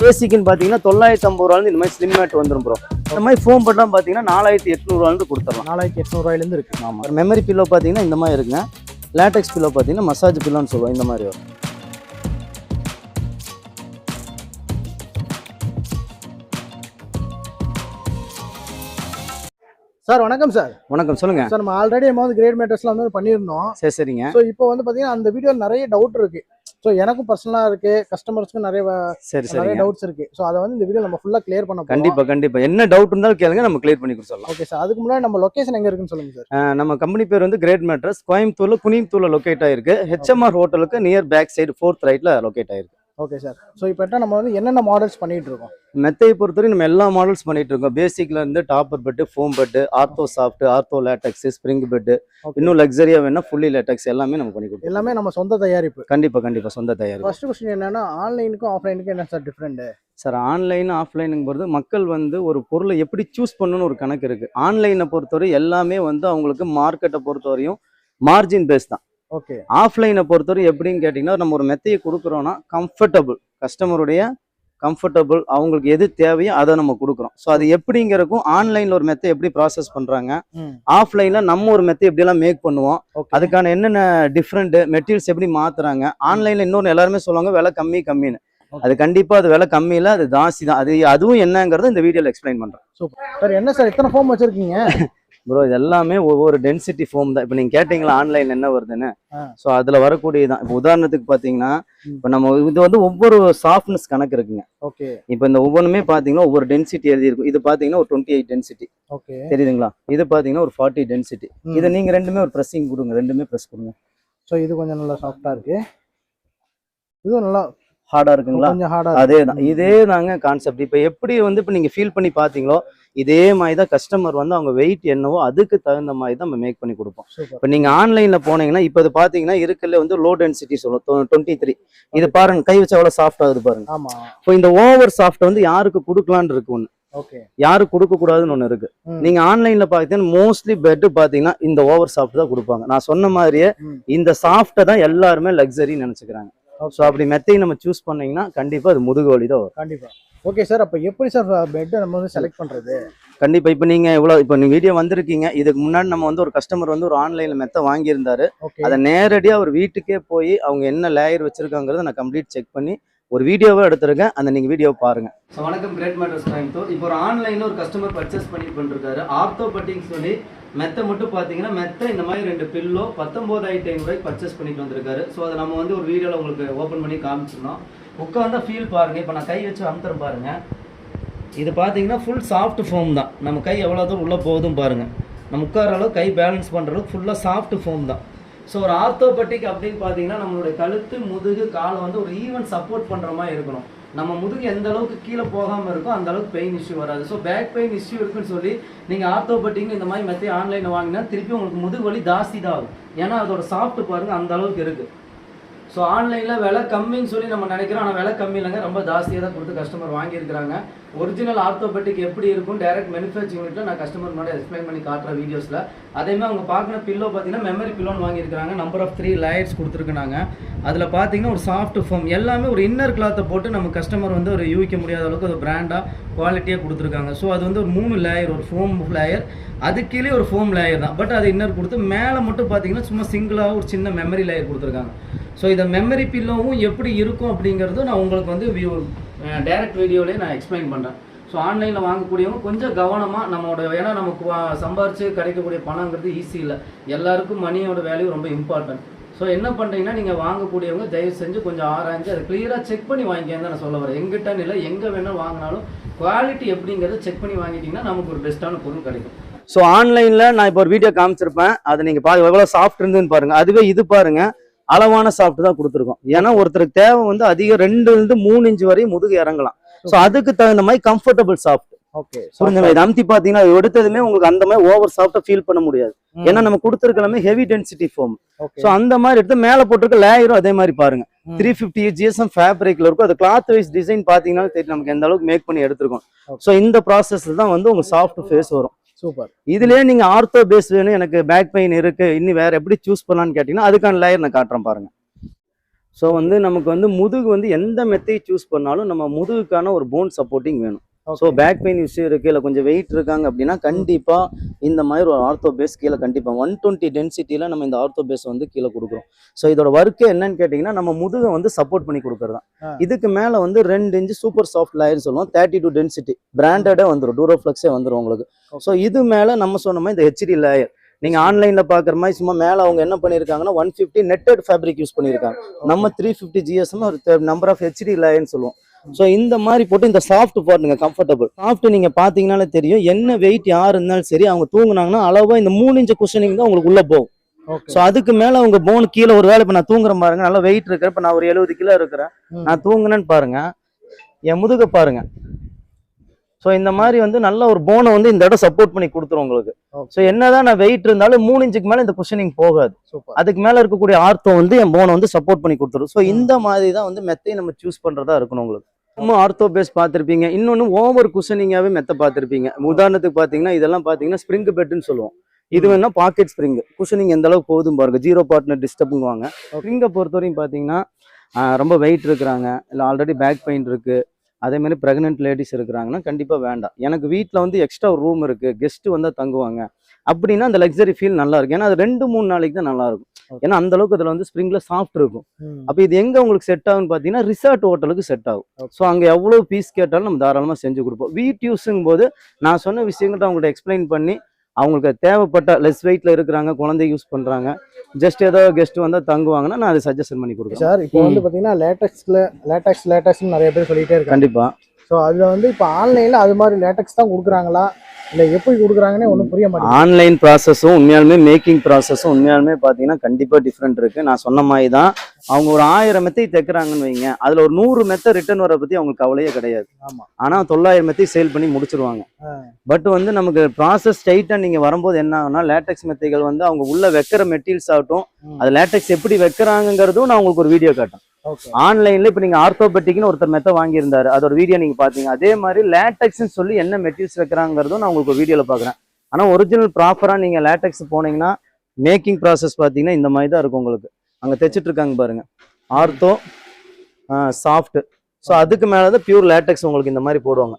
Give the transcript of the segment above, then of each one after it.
பேசிக்னு பார்த்தீங்கன்னா 950 ரூபாயிலிருந்து இந்த மாதிரி ஸ்லிம் மேட் வந்துடும் ப்ரோ. இந்த மாதிரி ஃபோம் பட்லாம் பார்த்தீங்கன்னா 4800 ரூபாயிலிருந்து கொடுத்துடலாம். 4800 ரூபாயிலேருந்து இருக்கு. ஆமாம். மெமரி பில்லோ பார்த்தீங்கன்னா இந்த மாதிரி இருக்குங்க. லேட்டெக்ஸ் பில்லோ பார்த்தீங்கன்னா மசாஜ் பில்லோன்னு சொல்லுவோம், இந்த மாதிரி வரும். சார் வணக்கம் சார். வணக்கம், சொல்லுங்க சார். நம்ம ஆல்ரெடி கிரேட் மேட்டர்ஸ்லாம் பண்ணியிருந்தோம். சரிங்க. ஸோ இப்போ பார்த்தீங்கன்னா அந்த வீடியோ நிறைய டவுட் இருக்கு. ஸோ எனக்கும் பர்சனலாக இருக்கு, கஸ்டமர்ஸ்க்கும் நிறைய டவுட்ஸ் இருக்கு. ஸோ அதை இந்த வீடியோ நம்ம ஃபுல்லாக கிளியர் பண்ண போறோம். கண்டிப்பா என்ன டவுட் இருந்தாலும் கேளுங்க, நம்ம கிளியர் பண்ணி கொடுத்துடலாம். Okay sir. அதுக்கு முன்னாடி நம்ம லொகேஷன் எங்க இருக்குன்னு சொல்லுங்க சார். நம்ம கம்பெனி பேர் கிரேட் மேட்ரஸ், கோயம்புத்தூர்ல குனியம்புத்தூர்ல லொகேட் ஆயிருக்கு. ஹெச்எம்ஆர் ஹோட்டலுக்கு நியர் பேக் சைடு 4th ரைட்ல லொகேட் ஆயிருக்கு. Okay sir. ஸோ இப்போ நம்ம என்னென்ன மாடல்ஸ் பண்ணிட்டு இருக்கோம்? மெத்தையை பொறுத்தவரை நம்ம எல்லா மாடல்ஸ் பண்ணிட்டு இருக்கோம். பேசிக்ல இருந்து topper bed, foam bed, ortho soft, ortho latex, spring bed, இன்னும் லக்ஸரியா வேணா ஃபுல்லி லேட்டெக்ஸ் எல்லாமே நம்ம பண்ணி கொடுப்போம். எல்லாமே நம்ம சொந்த தயாரிப்பு. கண்டிப்பா சொந்த தயாரிப்பு. ஃபர்ஸ்ட் क्वेश्चन என்னன்னா, ஆன்லைனுக்கும் ஆஃப்லைனுக்கும் என்ன சார் டிஃபரெண்ட்? சார், ஆன்லைன் ஆஃப்லைனுங்கிறது மக்கள் ஒரு பொருளை எப்படி சூஸ் பண்ணணும்னு ஒரு கணக்கு இருக்கு. ஆன்லைனை பொறுத்தவரை எல்லாமே அவங்களுக்கு மார்க்கெட்டை பொறுத்தவரையும் மார்ஜின் பேஸ் தான். ஓகே. ஆஃப்லைனை பொறுத்தவரை எப்படின்னு கேட்டிங்கன்னா, நம்ம ஒரு மெத்தையை கொடுக்குறோன்னா கம்ஃபர்டபுள், கஸ்டமருடைய கம்ஃபர்டபுள், அவங்களுக்கு எது தேவையோ அதை நம்ம கொடுக்குறோம். ஸோ அது எப்படிங்கிறக்கும் ஆன்லைனில் ஒரு மெத்தை எப்படி ப்ராசஸ் பண்ணுறாங்க, ஆஃப்லைனில் நம்ம ஒரு மெத்தை எப்படியெல்லாம் மேக் பண்ணுவோம், அதுக்கான என்னென்ன டிஃப்ரெண்ட் மெட்டீரியல்ஸ் எப்படி மாற்றுறாங்க. ஆன்லைனில் இன்னொன்று எல்லாருமே சொல்லுவாங்க விலை கம்மின்னு. அது கண்டிப்பாக அது விலை கம்மியில் அது ஜாஸ்தி தான். அதுவும் என்னங்கிறது இந்த வீடியோவில் எக்ஸ்பிளைன் பண்ணுறேன். Super sir. என்ன சார் இத்தனை ஃபோம் வச்சுருக்கீங்க? ப்ரோ, இது எல்லாமே ஒவ்வொரு டென்சிட்டி ஃபோம் தான். இப்போ நீங்கள் கேட்டிங்களா ஆன்லைன் என்ன வருதுன்னு. ஸோ அதில் வரக்கூடியதான். இப்போ உதாரணத்துக்கு பார்த்தீங்கன்னா, இப்போ நம்ம இது ஒவ்வொரு சாஃப்ட்னஸ் கணக்கு இருக்குங்க. ஓகே. இப்போ இந்த ஒவ்வொன்றுமே பார்த்தீங்கன்னா ஒவ்வொரு டென்சிட்டி எழுதி இருக்கும். இது பார்த்தீங்கன்னா ஒரு 28 டென்சிட்டி. ஓகே. தெரியுதுங்களா? இது பார்த்தீங்கன்னா ஒரு 40 டென்சிட்டி. இதை நீங்கள் ரெண்டுமே ஒரு ப்ரெஸ்ஸிங் கொடுங்க, ரெண்டுமே ப்ரெஸ் கொடுங்க. ஸோ இது கொஞ்சம் நல்லா சாஃப்டாக இருக்கு, இதுவும் நல்லா ஹார்டா இருக்குங்களா? அதே தான், இதே தாங்க கான்செப்ட். இப்போ எப்படி இப்போ நீங்க ஃபீல் பண்ணி பாத்தீங்களோ இதே மாதிரி தான் கஸ்டமர் அவங்க வெயிட் என்னவோ அதுக்கு தகுந்த மாதிரி தான் நம்ம மேக் பண்ணி கொடுப்போம். இப்போ நீங்க ஆன்லைன்ல போனீங்கன்னா இப்போ இது பாத்தீங்கன்னா இருக்குல்ல லோ டென்சிட்டி சொல்லும் 23. இது பாருங்க, கை வச்சா எவ்வளவு சாஃப்ட் ஆகுது பாருங்க. ஆமா. இப்போ இந்த ஓவர் சாஃப்ட் யாருக்கு கொடுக்கலான்னு இருக்கு ஒண்ணு, யாருக்கு கொடுக்க கூடாதுன்னு ஒண்ணு இருக்கு. நீங்க ஆன்லைன்ல பாத்தீங்கன்னா மோஸ்ட்லி பெட் பாத்தீங்கன்னா இந்த ஓவர் சாஃப்ட் தான் கொடுப்பாங்க. நான் சொன்ன மாதிரியே இந்த சாஃப்ட்டை தான் எல்லாருமே லக்ஸரி நினைச்சுக்கிறாங்க. ஸோ அப்படி மெத்தையை நம்ம சூஸ் பண்ணீங்கன்னா கண்டிப்பா அது முதுகு வலி தான் வரும். கண்டிப்பா. Okay sir. அப்போ எப்படி சார் பெட்டை நம்ம செலக்ட் பண்றது? கண்டிப்பா. இப்போ நீங்க இப்போ நீங்க வீடியோ வந்திருக்கீங்க. இதுக்கு முன்னாடி நம்ம ஒரு கஸ்டமர் ஒரு ஆன்லைன்ல மெத்தை வாங்கியிருந்தாரு. அதை நேரடியா ஒரு வீட்டுக்கே போய் அவங்க என்ன லேயர் வச்சிருக்காங்கிறத நான் கம்ப்ளீட் செக் பண்ணி ஒரு வீடியோவை எடுத்திருக்கேன். அந்த நீங்க வீடியோ பாருங்க. வணக்கம், கிரேட் மேட்டர்ஸ் கோயம்புத்தூர். இப்போ ஒரு ஆன்லைன்ல ஒரு கஸ்டமர் பர்ச்சேஸ் பண்ணிருக்காரு. ஆர்த்தோபெட்டிக்ஸ் சொல்லி மெத்தை மட்டும் பாத்தீங்கன்னா மெத்தை இந்த மாதிரி 2 பில்லோ 19,500 ரூபாய்க்கு பர்ச்சேஸ் பண்ணிட்டு வந்திருக்காரு. ஸோ அதை நம்ம ஒரு வீடியோல உங்களுக்கு ஓப்பன் பண்ணி காமிச்சிருந்தோம். உட்காந்தா ஃபீல் பாருங்க. இப்போ நான் கை வச்சு அமுத்துறேன் பாருங்க. இது பாத்தீங்கன்னா ஃபுல் சாஃப்ட் ஃபோம் தான். நம்ம கை எவ்வளோ தூரம் உள்ள போகுதும் பாருங்க. நம்ம உட்கார அளவு கை பேலன்ஸ் பண்ற அளவுக்கு ஃபுல்லா சாஃப்ட் ஃபோம் தான். ஸோ ஒரு ஆர்த்தோபெட்டிக் அப்படின்னு பார்த்தீங்கன்னா நம்மளுடைய கழுத்து, முதுகு, காலை ஒரு ஈவன் சப்போர்ட் பண்ணுற மாதிரி இருக்கணும். நம்ம முதுகு எந்த அளவுக்கு கீழே போகாமல் இருக்கோ அந்த அளவுக்கு பெயின் இஷ்யூ வராது. ஸோ பேக் பெயின் இஷ்யூ இருக்குன்னு சொல்லி நீங்கள் ஆர்த்தோபெட்டிக் இந்த மாதிரி மெத்தையை ஆன்லைனில் வாங்கினா திருப்பி உங்களுக்கு முதுகு வலி ஜாஸ்தி தான் ஆகும். ஏன்னா அதோட சாஃப்ட் பாருங்கள் அந்த அளவுக்கு இருக்குது. ஸோ ஆன்லைனில் விலை கம்மின்னு சொல்லி நம்ம நினைக்கிறோம், ஆனால் விலை கம்மி இல்லைங்க, ரொம்ப ஜாஸ்தியாக தான் கொடுத்து கஸ்டமர் வாங்கியிருக்கிறாங்க. ஒரிஜினல் ஆர்த்தோபெட்டிக் எப்படி இருக்கும் டைரக்ட் மேனுஃபேக்சரிங் யூனிட்டில் நான் கஸ்டமர் முன்னாடி எக்ஸ்பிளைன் பண்ணி காட்டுற வீடியோஸில். அதேமாதிரி அவங்க பார்க்குற பில்லோ பார்த்தீங்கன்னா மெமரி பில்லோன்னு வாங்கியிருக்காங்க. நம்பர் ஆஃப் 3 லேயர்ஸ் கொடுத்துருக்காங்க. அதில் பார்த்தீங்கன்னா ஒரு சாஃப்ட் ஃபோம் எல்லாமே ஒரு இன்னர் கிளாத்தை போட்டு நம்ம கஸ்டமர் ஒரு யூகிக்க முடியாத அளவுக்கு ஒரு பிராண்டாக குவாலிட்டியாக கொடுத்துருக்காங்க. ஸோ அது ஒரு 3 லேயர், ஒரு ஃபோம் லேயர், அது கீழே ஒரு ஃபோம் லேயர் தான். பட் அது இன்னர் கொடுத்து மேலே மட்டும் பார்த்தீங்கன்னா சும்மா சிங்கிளாக ஒரு சின்ன மெமரி லேயர் கொடுத்துருக்காங்க. ஸோ இந்த மெமரி பில்லோவும் எப்படி இருக்கும் அப்படிங்கிறது நான் உங்களுக்கு டைரக்ட் வீடியோலேயே நான் எக்ஸ்பிளைன் பண்ணுறேன். ஸோ ஆன்லைனில் வாங்கக்கூடியவங்க கொஞ்சம் கவனமாக நம்மளோட, ஏன்னா நமக்கு சம்பாரித்து கிடைக்கக்கூடிய பணங்கிறது ஈஸி இல்லை. எல்லாருக்கும் மணியோட வேல்யூ ரொம்ப இம்பார்ட்டன்ட். ஸோ என்ன பண்ணுறீங்கன்னா நீங்கள் வாங்கக்கூடியவங்க தயவு செஞ்சு கொஞ்சம் ஆராய்ஞ்சு அதை கிளியராக செக் பண்ணி வாங்கிக்கன்னு தான் நான் சொல்ல வரேன். எங்கிட்டன்னு இல்லை, எங்கே வேணாலும் வாங்கினாலும் குவாலிட்டி எப்படிங்கிறத செக் பண்ணி வாங்கிட்டீங்கன்னா நமக்கு ஒரு பெஸ்ட்டான பொருள் கிடைக்கும். ஸோ ஆன்லைனில் நான் இப்போ ஒரு வீடியோ காமிச்சிருப்பேன், அதை நீங்கள் எவ்வளோ சாஃப்ட் இருந்துன்னு பாருங்கள். அதுவே இது பாருங்கள், அளவான சாஃப்ட் தான் கொடுத்துருக்கோம். ஏன்னா ஒருத்தருக்கு தேவை அதிகம் 2 to 3 இன்ச் வரையும் முதுகு இறங்கலாம். ஸோ அதுக்கு தகுந்த மாதிரி கம்ஃபர்டபுள் சாஃப்ட். ஓகே. புரிஞ்சுங்க. இது அமுத்தி பார்த்தீங்கன்னா எடுத்ததுமே உங்களுக்கு அந்த மாதிரி ஓவர் சாஃப்டா ஃபீல் பண்ண முடியாது. ஏன்னா நம்ம கொடுத்துருக்கலாமே ஹெவி டென்சிட்டி ஃபோம். ஸோ அந்த மாதிரி எடுத்து மேலே போட்டிருக்க லேயரும் அதே மாதிரி பாருங்க 350 GSM ஃபேப்ரிக்ல இருக்கும். அது கிளாத் வைஸ் டிசைன் பார்த்தீங்கன்னா தெரியும் நமக்கு எந்த அளவுக்கு மேக் பண்ணி எடுத்துருக்கோம். ஸோ இந்த ப்ராசஸ் தான் உங்க சாஃப்ட் ஃபேஸ் வரும். சூப்பர். இதுலயே நீங்க ஆர்த்தோ பேஸ் வேணும், எனக்கு பேக் பெயின் இருக்கு, இன்னும் வேற எப்படி சூஸ் பண்ணலாம்னு கேட்டீங்கன்னா அதுக்கான லேயர் நான் காட்டுறேன் பாருங்க. ஸோ வந்து நமக்கு வந்து முதுகு வந்து எந்த மெத்தையை சூஸ் பண்ணாலும் நம்ம முதுகுக்கான ஒரு போன் சப்போர்ட்டிங் வேணும். ஸோ பேக் பெயின் இஷ்யூ இருக்குது, இல்லை கொஞ்சம் வெயிட் இருக்காங்க அப்படின்னா கண்டிப்பாக இந்த மாதிரி ஒரு ஆர்த்தோ பேஸ் கீழே கண்டிப்பாக 120 டென்சிட்டியில் நம்ம இந்த ஆர்த்தோ பேஸ் வந்து கீழே கொடுக்குறோம். ஸோ இதோட ஒர்க்கு என்னன்னு கேட்டிங்கன்னா நம்ம முதுகை வந்து சப்போர்ட் பண்ணி கொடுக்குறது தான். இதுக்கு மேலே வந்து 2 இன்ச்சு சூப்பர் சாஃப்ட் லேயர் சொல்லுவோம், 32 டென்சிட்டி பிராண்டடே வந்துடும், டூரோஃப்ளெக்ஸே வந்துடும் உங்களுக்கு. ஸோ இது மேலே நம்ம சொன்ன மாதிரி இந்த ஹெச்டி லேயர் நீங்கள் ஆன்லைனில் பார்க்குற மாதிரி சும்மா மேலே அவங்க என்ன பண்ணியிருக்காங்கன்னா 150 நெட்டட் ஃபேப்ரிக் யூஸ் பண்ணியிருக்காங்க. நம்ம 350 GSM ஒரு நம்பர் ஆஃப் ஹெச்டி லேயர்னு சொல்லுவோம். ஸோ இந்த மாதிரி போட்டு இந்த சாஃப்ட் பாருங்க, கம்ஃபர்டபுள் சாஃப்ட். நீங்கள் பார்த்தீங்கன்னாலே தெரியும் என்ன வெயிட் யார் இருந்தாலும் சரி அவங்க தூங்குனாங்கன்னா அளவாக இந்த 3 இன்ச்சு குஷனிங் தான் உங்களுக்கு உள்ள போகும். ஸோ அதுக்கு மேலே அவங்க போன் கீழே ஒரு வேலை இப்போ நான் தூங்குறேன் பாருங்க, நல்லா வெயிட் இருக்கிறேன், இப்போ நான் ஒரு 70 கிலோ இருக்கிறேன், நான் தூங்குனேன்னு பாருங்க, என் முதுக பாருங்க. ஸோ இந்த மாதிரி வந்து நல்ல ஒரு போனை வந்து இந்த இடம் சப்போர்ட் பண்ணி கொடுத்துரும் உங்களுக்கு. ஸோ என்னதான் நான் வெயிட் இருந்தாலும் 3 இன்ச்சுக்கு மேலே இந்த குஷனிங் போகாது. அதுக்கு மேலே இருக்கக்கூடிய ஆர்த்தோ வந்து என் போனை வந்து சப்போர்ட் பண்ணி கொடுத்துரும். ஸோ இந்த மாதிரி தான் வந்து மெத்தையை நம்ம சூஸ் பண்ணுறதா இருக்கணும் உங்களுக்கு. நம்ம ஆர்த்தோ பேஸ் பார்த்துருப்பீங்க, இன்னொன்று ஓவர் குஷனிங்காகவே மெத்த பார்த்துருப்பீங்க. உதாரணத்துக்கு பார்த்தீங்கன்னா இதெல்லாம் பார்த்தீங்கன்னா ஸ்ப்ரிங் பெட்னு சொல்லுவோம். இது வேணா பாக்கெட் ஸ்ப்ரிங், குஷனிங் எந்த அளவுக்கு போதும் பாருங்க, 0 பார்ட்னர் டிஸ்டர்புங்குவாங்க. ஸ்ப்ரிங்கை பொறுத்தவரையும் பார்த்தீங்கன்னா ரொம்ப வெயிட் இருக்கிறாங்க, இல்லை ஆல்ரெடி பேக் பெயின் இருக்குது, அதே மாதிரி ப்ரெக்னென்ட் லேடிஸ் இருக்கிறாங்கன்னா கண்டிப்பாக வேண்டாம். எனக்கு வீட்டில் வந்து எக்ஸ்ட்ரா ஒரு ரூம் இருக்குது, கெஸ்ட்டு வந்தால் தங்குவாங்க அப்படின்னா அந்த லக்ஸரி ஃபீல் நல்லா இருக்கும். ஏன்னா அது 2-3 நாளைக்கு தான் நல்லா இருக்கும். ஏன்னா அந்த அளவுக்கு அதில் வந்து ஸ்ப்ரிங்ல சாஃப்ட் இருக்கும். அப்போ இது எங்கே உங்களுக்கு செட் ஆகும்னு பார்த்தீங்கன்னா ரிசார்ட் ஹோட்டலுக்கு செட் ஆகும். ஸோ அங்கே எவ்வளோ பீஸ் கேட்டாலும் நம்ம தாராளமாக செஞ்சு கொடுப்போம். வீட் யூஸுங்கும் போது நான் சொன்ன விஷயங்கள்ட்ட அவங்கள்ட்ட எக்ஸ்பிளைன் பண்ணி அவங்களுக்கு தேவைப்பட்ட லெஸ் வெயிட்ல இருக்கிறாங்க, குழந்தை யூஸ் பண்றாங்க, ஜஸ்ட் ஏதோ கெஸ்ட் வந்தா தங்குவாங்கன்னா நான் அதை சஜஷன் பண்ணி கொடுக்குறேன் சார். இப்போ வந்து பாத்தீங்கன்னா லேட்டக்ஸ் நிறைய பேர் சொல்லிட்டே இருக்காங்க. கண்டிப்பா. ஸோ அதுல வந்து இப்போ ஆன்லைன்ல அது மாதிரி லேட்டக்ஸ் தான் கொடுக்குறாங்களா இல்லை எப்படி கொடுக்குறாங்கன்னு ஒன்றும் புரிய மாட்டேங்குது. ஆன்லைன் ப்ராசஸும் உண்மையாலுமே மேக்கிங் ப்ராசஸும் உண்மையாலுமே பார்த்தீங்கன்னா கண்டிப்பாக டிஃப்ரெண்ட் இருக்குது. நான் சொன்ன மாதிரி தான் அவங்க ஒரு 1000 மெத்தை தைக்கிறாங்கன்னு வைங்க, அதில் ஒரு 100 மெத்தை ரிட்டர்ன் வர பற்றி அவங்களுக்கு கவலையே கிடையாது. ஆனால் 900 மெத்தை சேல் பண்ணி முடிச்சிருவாங்க. பட் வந்து நமக்கு ப்ராசஸ் டைட்டாக நீங்கள் வரும்போது என்ன ஆகுனா லேட்டக்ஸ் மெத்தைகள் வந்து அவங்க உள்ள வைக்கிற மெட்டீரியல்ஸ் ஆகட்டும், அது லேட்டக்ஸ் எப்படி வைக்கிறாங்கிறதும் நான் உங்களுக்கு ஒரு வீடியோ காட்டேன். ஆன்லைன்ல இப்ப நீங்க ஆர்த்தோபெட்டிக்னு ஒருத்தர் மெத்த வாங்கியிருந்தாரு, அதோட வீடியோ நீங்க பாத்தீங்க. அதே மாதிரி லேட்டக்ஸ்ன்னு சொல்லி என்ன மெட்டீரியல்ஸ் வைக்கிறாங்கிறதும் நான் உங்களுக்கு ஒரு வீடியோல பாக்குறேன். ஆனா ஒரிஜினல் ப்ராப்பரா நீங்க லேட்டக்ஸ் போனீங்கன்னா மேக்கிங் ப்ராசஸ் பாத்தீங்கன்னா இந்த மாதிரி தான் இருக்கும் உங்களுக்கு. அங்க தைச்சிட்டு இருக்காங்க பாருங்க, ஆர்த்தோ சாஃப்ட். ஸோ அதுக்கு மேலதான் பியூர் லேட்டக்ஸ் உங்களுக்கு இந்த மாதிரி போடுவாங்க.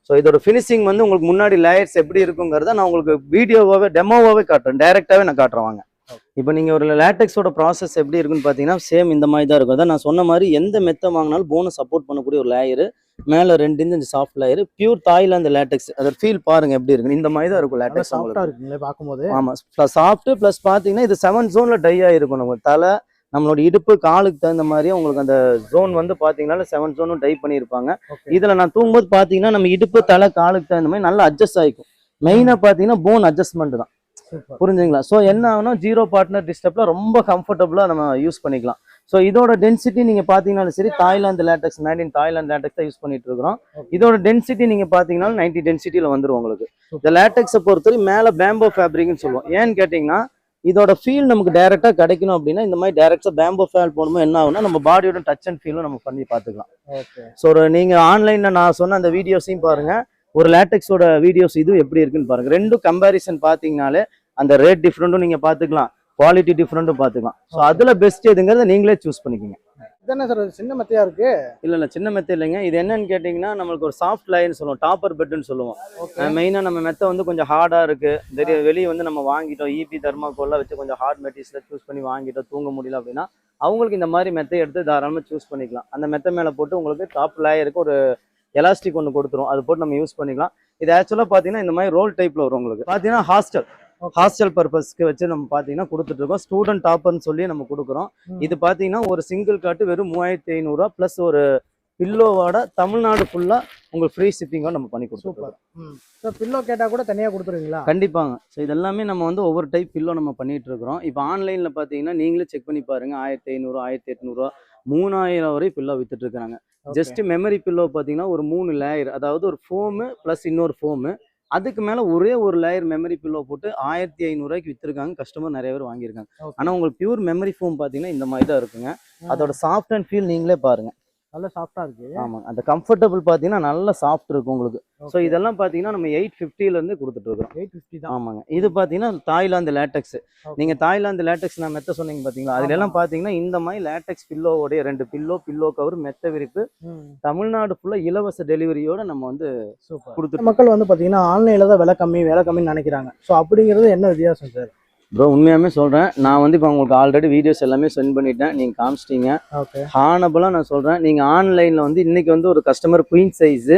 ஸோ இதோட ஃபினிஷிங் வந்து உங்களுக்கு முன்னாடி லேயர்ஸ் எப்படி இருக்குங்கிறத நான் உங்களுக்கு வீடியோவாவே டெமோவாவே காட்டுறேன், டைரக்டாவே நான் காட்டுறேன் வாங்க. இப்போ நீங்கள் ஒரு லேட்டக்ஸோட ப்ராசஸ் எப்படி இருக்குன்னு பார்த்தீங்கன்னா சேம் இந்த மாதிரி தான் இருக்கும். அதான் நான் சொன்ன மாதிரி எந்த மெத்த வாங்கினாலும் போனை சப்போர்ட் பண்ணக்கூடிய ஒரு லேயரு, மேலே 2 inch soft layer, pure Thailand latex. அதோட ஃபீல் பாருங்க எப்படி இருக்கு, இந்த மாதிரி தான் இருக்கும் லேட்டக்ஸ் பார்க்கும்போது. ஆமாம், சாஃப்ட் ப்ளஸ் பார்த்தீங்கன்னா இது 7 ஜோனில் டை ஆகிருக்கும். நம்ம தலை, நம்மளோட இடுப்பு, காலுக்கு தகுந்த மாதிரியே உங்களுக்கு அந்த ஜோன் வந்து பார்த்தீங்கன்னா 7 ஜோனும் டை பண்ணியிருப்பாங்க. இதில் நான் தூங்கும்போது பார்த்தீங்கன்னா நம்ம இடுப்பு, தலை, காலுக்கு தகுந்த மாதிரி நல்லா அட்ஜஸ்ட் ஆகிக்கும். மெயினாக பார்த்தீங்கன்னா போன் அட்ஜஸ்ட்மெண்ட் தான், புரிஞ்சுங்களா? ஸோ என்ன ஆகுனா 0 பார்ட்னர் டிஸ்டர்ப்ல ரொம்ப கம்ஃபர்டபுளா நம்ம யூஸ் பண்ணிக்கலாம். ஸோ இதோட டென்சிட்டி நீங்க பாத்தீங்கன்னாலும் சரி, Thailand latex, made in Thailand latex தான் யூஸ் பண்ணிட்டு இருக்கிறோம். இதோட டென்சிட்டி நீங்க பாத்தீங்கன்னா 90 டென்சிட்டியில வந்துடும் உங்களுக்கு. இந்த லேட்டக்ஸை பொறுத்தவரை மேல பேம்போ ஃபேப்ரிக்னு சொல்லுவோம். ஏன்னு கேட்டீங்கன்னா இதோட ஃபீல் நமக்கு டைரக்டா கிடைக்கணும் அப்படின்னா இந்த மாதிரி டைரக்டா பேம்போ ஃபேல் போடும்போது என்ன ஆகுனா நம்ம பாடியோட டச் அண்ட் ஃபீலும் நம்ம பண்ணி பார்த்துக்கலாம். ஸோ நீங்க ஆன்லைன்ல நான் சொன்ன அந்த வீடியோஸையும் பாருங்க, ஒரு லேட்டக்ஸோட வீடியோஸ் இது எப்படி இருக்குன்னு பாருங்க. ரெண்டும் கம்பேரிசன் பாத்தீங்கன்னாலே அந்த ரேட் டிஃப்ரெண்ட்டும் நீங்க பாத்துக்கலாம், குவாலிட்டி டிஃப்ரெண்ட்டும் பாத்துக்கலாம். ஸோ அதுல பெஸ்ட் எதுங்கிறத நீங்களே சூஸ் பண்ணிக்கோங்க. என்ன சார் சின்ன மெத்தையா இருக்கு? இல்ல சின்ன மெத்தை இல்லைங்க. இது என்னன்னு கேட்டீங்கன்னா நம்மளுக்கு ஒரு சாஃப்ட் லைன்னு சொல்லுவோம், டாப்பர் பெட்னு சொல்லுவோம். மெயினா நம்ம மெத்தை வந்து கொஞ்சம் ஹார்டா இருக்கு, வெளியே வந்து நம்ம வாங்கிட்டோம் இபி தர்மாக்கோல்லாம் வச்சு கொஞ்சம் ஹார்ட் மெட்டீரியல்ல சூஸ் பண்ணி வாங்கிட்டோம், தூங்க முடியல அப்படின்னா அவங்களுக்கு இந்த மாதிரி மெத்தை எடுத்து தாராளமா சூஸ் பண்ணிக்கலாம். அந்த மெத்தை மேல போட்டு உங்களுக்கு டாப் லேயருக்கு ஒரு எலாஸ்டிக் ஒன்று கொடுத்துரும், அது போட்டு நம்ம யூஸ் பண்ணிக்கலாம். இது ஆக்சுவலா பாத்தீங்கன்னா இந்த மாதிரி ரோல் டைப்ல வரும் உங்களுக்கு. பாத்தீங்கன்னா ஹாஸ்டல் பர்பஸ்க்கு வச்சு நம்ம பாத்தீங்கன்னா கொடுத்துட்டு இருக்கோம். ஸ்டூடெண்ட் டாப்பர்னு சொல்லி நம்ம கொடுக்குறோம். இது பாத்தீங்கன்னா ஒரு சிங்கிள் காட்டு வெறும் 3500 பிளஸ் ஒரு பில்லோவோட தமிழ்நாடு ஃபுல்லா உங்களுக்கு ஃப்ரீ ஷிப்பிங்கோட நம்ம பண்ணி கொடுத்துருக்கோம். பில்லோ கேட்டா கூட தனியா கொடுத்துருவீங்களா? கண்டிப்பாங்க. ஸோ இதெல்லாமே நம்ம வந்து ஒவ்வொரு டைப் பில்லோ நம்ம பண்ணிட்டு இருக்கிறோம். இப்போ ஆன்லைன்ல பாத்தீங்கன்னா நீங்களே செக் பண்ணி பாருங்க, 1500, 1800, 3000 வரை பில்லோ வித்துட்டு இருக்காங்க. ஜஸ்ட் மெமரி பில்லோ பாத்தீங்கன்னா ஒரு 3 லேயர், அதாவது ஒரு ஃபோமு பிளஸ் இன்னொரு ஃபோமு, அதுக்கு மேல ஒரே ஒரு லேயர் மெமரி பில்லோ போட்டு 1500 ரூபாய்க்கு வித்துருக்காங்க. கஸ்டமர் நிறைய பேர் வாங்கியிருக்காங்க. ஆனா உங்களுக்கு பியூர் மெமரி ஃபோம் பாத்தீங்கன்னா இந்த மாதிரி தான் இருக்குங்க. அதோட சாஃப்ட் அண்ட் ஃபீல் நீங்களே பாருங்க. நல்ல சாஃப்டா இருக்கு. ஆமாங்க. அந்த கம்ஃபர்டபுள் பார்த்தீங்கன்னா நல்ல சாஃப்ட் இருக்கும் உங்களுக்கு. So okay. இதெல்லாம் பார்த்தீங்கன்னா நம்ம 850ல இருந்து கொடுத்துட்டு இருக்கோம். 850 தான். ஆமாங்க. இது பார்த்தீங்கன்னா தாய்லாந்து லேட்டெக்ஸ். ஓகே. நீங்க தாய்லாந்து லேட்டெக்ஸ் நான் மெத்த சொன்னீங்க பார்த்தீங்களா? அதுல எல்லாம் ஆமா. பார்த்தீங்கன்னா இந்த மாதிரி லேட்டெக்ஸ் பில்லோவோடைய 2 பில்லோ கவர், மெத்த விரிப்பு ம். தமிழ்நாடு ஃபுல்லா இலவச டெலிவரியோட நம்ம வந்து சூப்பர். குடுத்துட்டு மக்கள் வந்து பாத்தீங்கன்னா ஆன்லைன்ல தான் விலை கம்மின்னு நினைக்கிறாங்க. ஸோ அப்படிங்கிறது என்ன வித்தியாசம் சார்? ப்ரோ உண்மையாமே சொல்றேன். நான் வந்து இப்போ உங்களுக்கு ஆல்ரெடி வீடியோஸ் எல்லாமே சென்ட் பண்ணிட்டேன். நீங்க காமிச்சிட்டீங்க. ஓகே. ஹானபிளா நான் சொல்றேன். நீங்க ஆன்லைன்ல வந்து இன்னைக்கு வந்து ஒரு கஸ்டமர் குயின் சைஸ்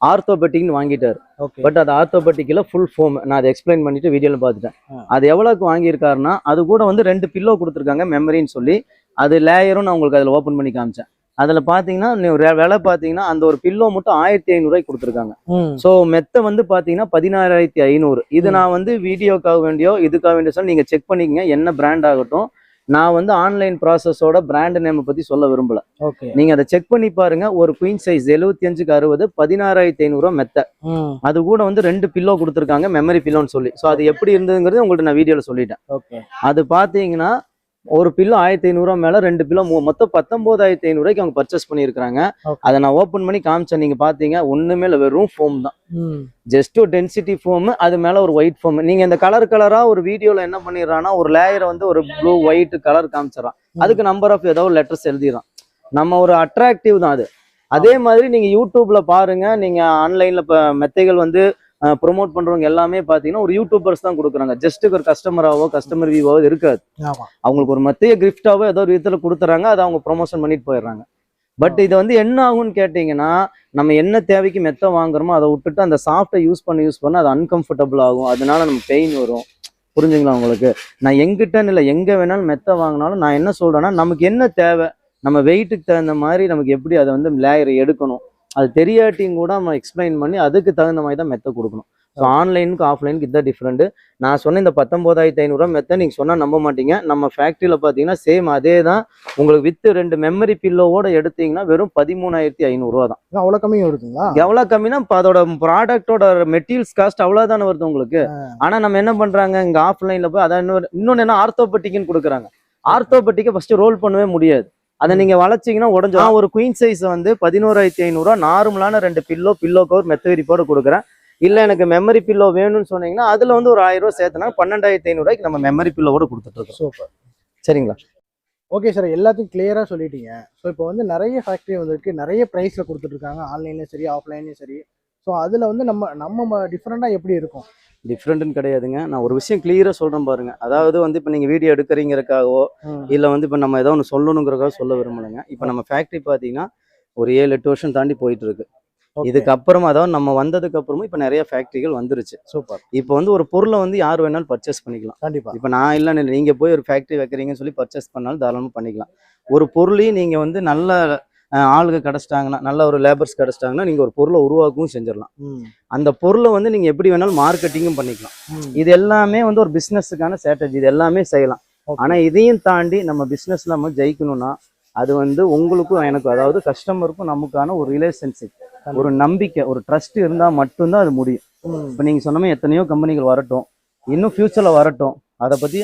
ஆர்த்தோபெட்டிக்னு வாங்கிட்டாரு. ஓகே. பட் அது ஆர்த்தோபெட்டிக்ல ஃபுல் ஃபோம். நான் அதை எக்ஸ்பிளைன் பண்ணிட்டு வீடியோல பார்த்துட்டேன். ஆ. அது எவ்வளவுக்கு வாங்கியிருக்காருன்னா அது கூட வந்து 2 பில்லோ கொடுத்துருக்காங்க மெமரின்னு சொல்லி. அது லேயரும் நான் உங்களுக்கு அதில் ஓப்பன் பண்ணி காமிச்சேன். அதில் பார்த்தீங்கன்னா விலை பார்த்தீங்கன்னா அந்த ஒரு பில்லோ மட்டும் 1500 கொடுத்துருக்காங்க. ம். ஸோ மெத்த வந்து பார்த்தீங்கன்னா 16,500. இது நான் வந்து வீடியோக்காக வேண்டியோ இதுக்காக வேண்டியோ சொல்லி நீங்கள் செக் பண்ணிக்கங்க என்ன பிராண்ட் ஆகட்டும். நான் வந்து ஆன்லைன் ப்ராசஸோட பிராண்ட் நேமை பற்றி சொல்ல விரும்பல. ஓகே. நீங்கள் அதை செக் பண்ணி பாருங்க. ஒரு குயின் சைஸ் 75க்கு 60 16,500 மெத்த. ம். அது கூட வந்து 2 பில்லோ கொடுத்துருக்காங்க மெமரி பில்லோன்னு சொல்லி. ஸோ அது எப்படி இருந்ததுங்கிறது உங்கள்ட்ட நான் வீடியோவில் சொல்லிட்டேன். ஓகே. அது பார்த்தீங்கன்னா ஒரு பில்லோ 1500 மேல 2 பில்லோ மொத்தம் 19,500 அவங்க பர்ச்சேஸ் பண்ணியிருக்காங்க. ஓகே. அதை நான் ஓப்பன் பண்ணி காமிச்சேன். நீங்க பாத்தீங்க ஒண்ணுமே இல்லை, வெறும் ஃபோம் தான். ம். ஜஸ்ட் ஒரு டென்சிட்டி ஃபோம், அது மேல ஒரு ஒயிட் ஃபோம். நீங்க இந்த கலரா ஒரு வீடியோல என்ன பண்ணிடுறான்னா ஒரு லேயரை வந்து ஒரு ப்ளூ ஒயிட் கலர் காமிச்சிடறான். அதுக்கு நம்பர் ஆஃப் ஏதோ ஒரு லெட்டர்ஸ் எழுதிடுறான். நம்ம ஒரு அட்ராக்டிவ் தான் அது. அதே மாதிரி நீங்க யூடியூப்ல பாருங்க. நீங்க ஆன்லைன்ல இப்போ மெத்தைகள் வந்து ப்ரொமோட் பண்றவங்க எல்லாமே பாத்தீங்கன்னா ஒரு யூடியூபர்ஸ் தான் கொடுக்குறாங்க. ஜஸ்ட் ஒரு கஸ்டமராவோ கஸ்டமர் வியூவோ இருக்காது. ஆமா. அவங்களுக்கு ஒரு மத்திய கிஃப்டாவோ ஏதோ ஒரு விதத்துல கொடுத்துறாங்க. அதை அவங்க ப்ரொமோஷன் பண்ணிட்டு போயிடுறாங்க. பட் இது வந்து என்ன ஆகும்னு கேட்டீங்கன்னா நம்ம என்ன தேவைக்கு மெத்த வாங்குறோமோ அதை விட்டுட்டு அந்த சாஃப்டை யூஸ் பண்ண அது அன்கம்ஃபர்டபுள் ஆகும். அதனால நம்ம பெயின் வரும். புரிஞ்சுங்களா உங்களுக்கு? நான் எங்கிட்டன்னு இல்லை, எங்க வேணாலும் மெத்த வாங்கினாலும் நான் என்ன சொல்றேன்னா நமக்கு என்ன தேவை, நம்ம வெயிட்டுக்கு தகுந்த மாதிரி நமக்கு எப்படி அதை வந்து லேயரை எடுக்கணும், அது தெரியாட்டியும் கூட நம்ம எக்ஸ்பிளைன் பண்ணி அதுக்கு தகுந்த மாதிரி தான் மெத்த கொடுக்கணும். ஸோ ஆன்லைனுக்கு ஆஃப்லைனுக்கு இதான் டிஃப்ரெண்ட். நான் சொன்ன இந்த 19,500 மெத்த நீங்கள் சொன்னால் நம்ப மாட்டீங்க. நம்ம ஃபேக்ட்ரியில் பார்த்தீங்கன்னா சேம் அதே தான். உங்களுக்கு வித்து 2 மெமரி பில்லோவோட எடுத்தீங்கன்னா வெறும் 13,500 தான். அவ்வளோ கம்மியும் இருக்குங்களா? எவ்வளோ கம்மினா இப்போ அதோட ப்ராடக்டோட மெட்டீரியல்ஸ் காஸ்ட் அவ்வளோதானே வருது உங்களுக்கு. ஆனால் நம்ம என்ன பண்ணுறாங்க இங்கே ஆஃப்லைனில் போய் அதான் இன்னொன்று என்ன ஆர்த்தோபெட்டிக்னு கொடுக்குறாங்க. ஆர்த்தோபெட்டிக்கை ஃபஸ்ட்டு ரோல் பண்ணவே முடியாது. அதை நீங்க வளைச்சிங்கன்னா உடஞ்சிடும். ஒரு குயின் சைஸ் வந்து 11,500 நார்மலான 2 பில்லோ கவர் மெத்த விரிப்போட கொடுக்குறேன். இல்ல எனக்கு மெமரி பில்லோ வேணும்னு சொன்னீங்கன்னா அதுல வந்து ஒரு 1000 சேர்த்தனா 12,500 நம்ம மெமரி பில்லோவோட கொடுத்துட்டு இருக்கோம். சூப்பர். சரிங்களா? ஓகே சார், எல்லாத்தையும் கிளியரா சொல்லிட்டீங்க. ஸோ இப்போ வந்து நிறைய ஃபேக்ட்ரி வந்துருக்கு, நிறைய ப்ரைஸ்ல கொடுத்துட்டு இருக்காங்க, ஆன்லைன்லயும் சரி ஆஃப்லைன்லயும் சரி. ஸோ அதுல வந்து நம்ம டிஃப்ரெண்டா எப்படி இருக்கும்? டிஃப்ரெண்ட்னு கிடையாதுங்க. நான் ஒரு விஷயம் கிளியரா சொல்றேன் பாருங்க. அதாவது வந்து இப்போ நீங்க வீடியோ எடுக்கிறீங்கிறக்காகவோ இல்ல வந்து இப்போ நம்ம ஏதோ ஒன்று சொல்லணுங்கிறக்காக சொல்ல விரும்பலைங்க. இப்போ நம்ம ஃபேக்ட்ரி பார்த்தீங்கன்னா ஒரு 7-8 வருஷம் தாண்டி போயிட்டு இருக்கு. இதுக்கப்புறமா அதாவது நம்ம வந்ததுக்கு அப்புறமும் இப்போ நிறைய ஃபேக்ட்ரிகள் வந்துருச்சு. சூப்பர். இப்போ வந்து ஒரு பொருளை வந்து யார் வேணாலும் பர்ச்சேஸ் பண்ணிக்கலாம். கண்டிப்பா. இப்போ நான் இல்லைன்னு இல்லை, நீங்க போய் ஒரு ஃபேக்ட்ரி வைக்கிறீங்கன்னு சொல்லி பர்ச்சேஸ் பண்ணாலும் தாராளமாக பண்ணிக்கலாம். ஒரு பொருளையும் நீங்க வந்து நல்ல ஆளுங்க கிடைச்சிட்டாங்கன்னா, நல்ல ஒரு லேபர்ஸ் கிடைச்சிட்டாங்கன்னா நீங்க ஒரு பொருளை உருவாக்கவும் செஞ்சிடலாம். அந்த பொருளை வந்து நீங்க எப்படி வேணாலும் மார்க்கெட்டிங்கும் பண்ணிக்கலாம். இது எல்லாமே வந்து ஒரு பிசினஸுக்கான ஸ்ட்ராட்டஜி. இது எல்லாமே செய்யலாம். ஆனா இதையும் தாண்டி நம்ம பிசினஸ்ல நம்ம ஜெயிக்கணும்னா அது வந்து உங்களுக்கும் எனக்கும், அதாவது கஸ்டமருக்கும் நமக்கான ஒரு ரிலேஷன்ஷிப், ஒரு நம்பிக்கை, ஒரு ட்ரஸ்ட் இருந்தா மட்டும்தான் அது முடியும். இப்போ நீங்க சொன்ன மாதிரி எத்தனையோ கம்பெனிகள் வரட்டும், இன்னும் ஃபியூச்சர்ல வரட்டும், அதை பத்தி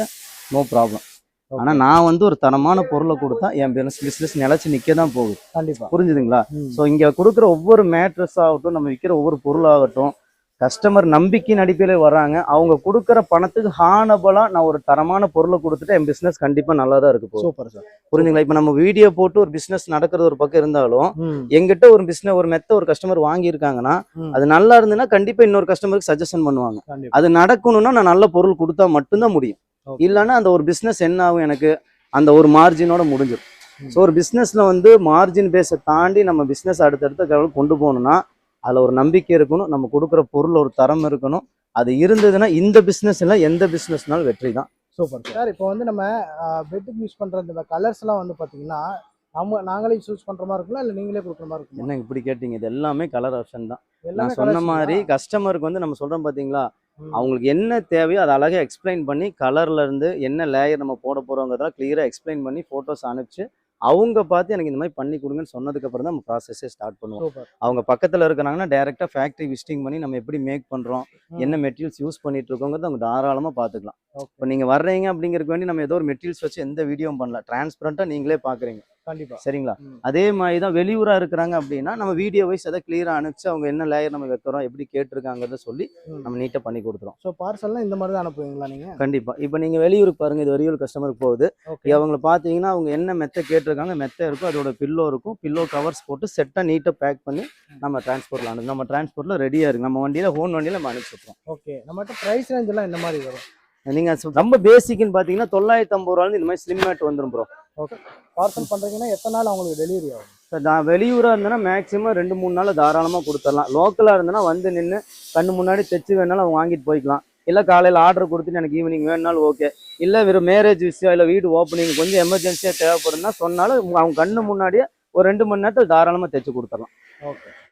நோ ப்ராப்ளம். ஆனா நான் வந்து ஒரு தரமான பொருளை கொடுத்தா என் பிசினஸ் நிலைச்சு நிக்க தான் போகுது. கண்டிப்பா. புரிஞ்சுதுங்களா? ஸோ இங்க கொடுக்குற ஒவ்வொரு மேட்ரஸ் ஆகட்டும், நம்ம விற்கிற ஒவ்வொரு பொருளாகட்டும், கஸ்டமர் நம்பிக்கையின் அடிப்படையில் வர்றாங்க. அவங்க கொடுக்குற பணத்துக்கு ஹானபிளா நான் ஒரு தரமான பொருளை கொடுத்துட்டு என் பிசினஸ் கண்டிப்பா நல்லா தான் இருக்கு. Super sir. புரிஞ்சுங்களா? இப்ப நம்ம வீடியோ போட்டு ஒரு பிசினஸ் நடக்கிறது ஒரு பக்கம் இருந்தாலும் எங்கிட்ட ஒரு மெத்த ஒரு கஸ்டமர் வாங்கியிருக்காங்கன்னா அது நல்லா இருந்ததுன்னா கண்டிப்பா இன்னொரு கஸ்டமருக்கு சஜஷன் பண்ணுவாங்க. அது நடக்கணும்னா நான் நல்ல பொருள் கொடுத்தா மட்டும்தான் முடியும். இல்லைன்னா அந்த ஒரு பிசினஸ் என்ன ஆகும், எனக்கு அந்த ஒரு மார்ஜினோட முடிஞ்சிடும். ஸோ ஒரு பிசினஸ்ல வந்து மார்ஜின் பேஸை தாண்டி நம்ம பிசினஸ் அடுத்தடுத்த கொண்டு போகணும்னா அதுல ஒரு நம்பிக்கை இருக்கணும், நம்ம கொடுக்குற பொருள் ஒரு தரம் இருக்கணும். அது இருந்ததுன்னா இந்த பிசினஸ் இல்லை எந்த பிசினஸ்னாலும் வெற்றி தான். Super sir. இப்போ வந்து நம்ம பெட்டுக்கு யூஸ் பண்ற இந்த கலர்ஸ் எல்லாம் வந்து பாத்தீங்கன்னா நாங்களே சூஸ் பண்ற மாதிரி இருக்குங்களா, இல்ல நீங்களே கொடுக்குற மாதிரி இருக்கும்? என்ன இப்படி கேட்டீங்க? இது எல்லாமே கலர் ஆப்ஷன் தான். நான் சொன்ன மாதிரி கஸ்டமருக்கு வந்து நம்ம சொல்றோம் பாத்தீங்களா, அவங்களுக்கு என்ன தேவையோ அதை அழகா எக்ஸ்பிளைன் பண்ணி கலர்ல இருந்து என்ன லேயர் நம்ம போட போறோங்கிறதெல்லாம் கிளியரா எக்ஸ்பிளைன் பண்ணி போட்டோஸ் அனுப்பிச்சு அவங்க பார்த்து எனக்கு இந்த மாதிரி பண்ணி கொடுங்கன்னு சொன்னதுக்கு அப்புறம் தான் நம்ம ப்ராசஸே ஸ்டார்ட் பண்ணுவோம். அவங்க பக்கத்துல இருக்கிறாங்கன்னா டைரக்டா ஃபேக்டரி விசிட்டிங் பண்ணி நம்ம எப்படி மேக் பண்றோம், என்ன மெட்டீரியல்ஸ் யூஸ் பண்ணிட்டு இருக்கோங்கிறது அவங்க தாராளமா பாத்துக்கலாம். இப்போ நீங்க வர்றீங்க அப்படிங்கிறதுக்கு வேண்டி நம்ம ஏதோ ஒரு மெட்டீரியல்ஸ் வச்சு எந்த வீடியோவும் பண்ணல, டிரான்ஸ்பரண்டா நீங்களே பாக்குறீங்க. கண்டிப்பா. சரிங்களா? ம். அதே மாதிரி தான் வெளியூரா இருக்கிறாங்க அப்படின்னா நம்ம வீடியோ வைஸ் அதை கிளியரா அனுப்பிச்சு அவங்க என்ன லேயர் நம்ம வைக்கிறோம் எப்படி கேட்டிருக்காங்கிறத சொல்லி நம்ம நீட்டா பண்ணி கொடுத்துரும். ஸோ பார்சல்லாம் இந்த மாதிரி தான் அனுப்புவீங்களா நீங்க? கண்டிப்பா. இப்போ நீங்க வெளியூருக்கு பாருங்க, இது வெளியூர் கஸ்டமருக்கு போகுது. ஓகே. அவங்கள பார்த்தீங்கன்னா அவங்க என்ன மெத்த கேட்டிருக்காங்க, மெத்த இருக்கும், அதோட பில்லோ இருக்கும், பில்லோ கவர்ஸ் போட்டு செட்டா நீட்டா பேக் பண்ணி நம்ம டிரான்ஸ்போர்ட்ல அனுப்பி நம்ம டிரான்ஸ்போர்ட்ல ரெடியா இருக்கு. நம்ம வண்டியில ஹோன் வண்டியில நம்ம அனுப்பிச்சு விட்டுறோம். ஓகே. நம்மகிட்ட பிரைஸ் ரேஞ்ச் எல்லாம் என்ன மாதிரி வரும்? நீங்க ரொம்ப பேசிக்னு பார்த்தீங்கன்னா 950 ரூபாயில இந்த மாதிரி ஸ்லிம் மேட் வந்துரும் ப்ரோ. ஓகே. பார்சல் பண்றீங்கன்னா எத்தனை நாள் அவங்களுக்கு டெலிவரி ஆகும்? நான் வெளியூரா இருந்தேன்னா மேக்ஸிமம் 2-3 நாள்ல தாராளமா கொடுத்துடலாம். லோக்கலா இருந்தேன்னா வந்து நின்று கண்ணு முன்னாடி தைச்சு வேணாலும் அவங்க வாங்கிட்டு போய்க்கலாம். இல்ல காலையில ஆர்டர் கொடுத்துட்டு எனக்கு ஈவினிங் வேணுனாலும் ஓகே. இல்ல வெறும் மேரேஜ் விஷயம் இல்ல வீடு ஓப்பனிங் கொஞ்சம் எமர்ஜென்சியா தேவைப்படும்னா சொன்னாலும் அவங்க கண்ணு முன்னாடியே ஒரு 2 மணி நேரத்துல தாராளமா தைச்சு கொடுத்துடலாம். ஓகே.